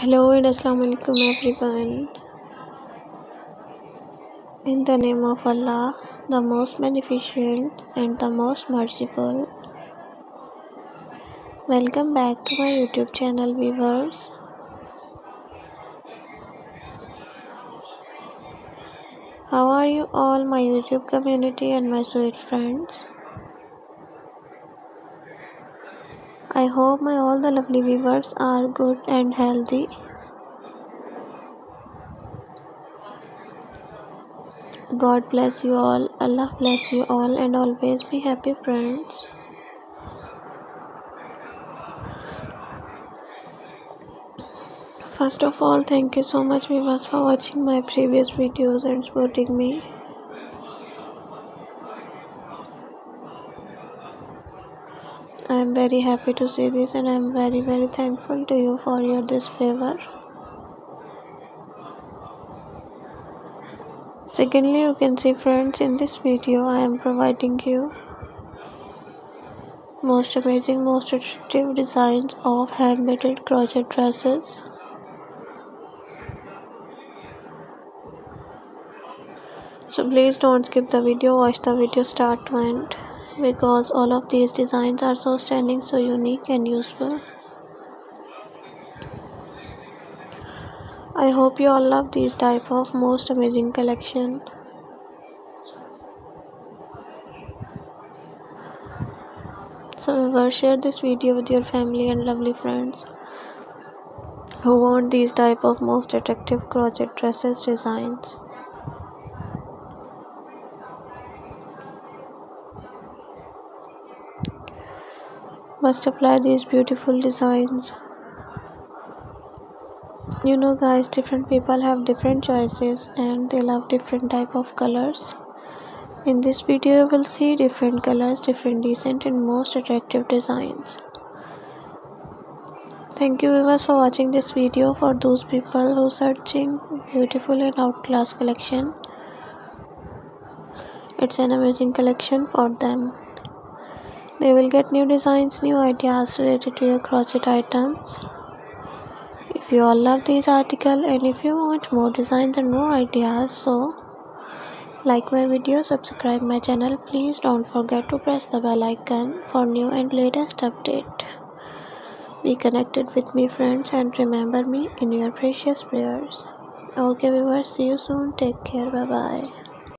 Hello and Assalamu alaikum everyone. In the name of Allah, the most beneficent and the most merciful. Welcome back to my YouTube channel, viewers. How are you all, my YouTube community and my sweet friends? I hope my all the lovely viewers are good and healthy. God bless you all, Allah bless you all, and always be happy, friends. First of all, thank you so much viewers for watching my previous videos and supporting me. I am very happy to see this and I am very thankful to you for your this favor. Secondly, you can see friends, in this video I am providing you most amazing, most attractive designs of hand-knitted crochet dresses. So please don't skip the video, watch the video start to end, because all of these designs are so stunning, so unique and useful. I hope you all love these type of most amazing collection. So viewers, share this video with your family and lovely friends who want these type of most attractive crochet dresses designs. Must apply these beautiful designs. You know guys, different people have different choices and they love different type of colors. In this video you will see different colors, different decent and most attractive designs. Thank you viewers for watching this video. For those people who searching beautiful and outclass collection, it's an amazing collection for them. They will get new designs, new ideas related to your crochet items. If you all love these articles and if you want more designs and more ideas, so like my video, subscribe my channel. Please don't forget to press the bell icon for new and latest update. Be connected with me friends and remember me in your precious prayers. Okay viewers, see you soon. Take care. Bye bye.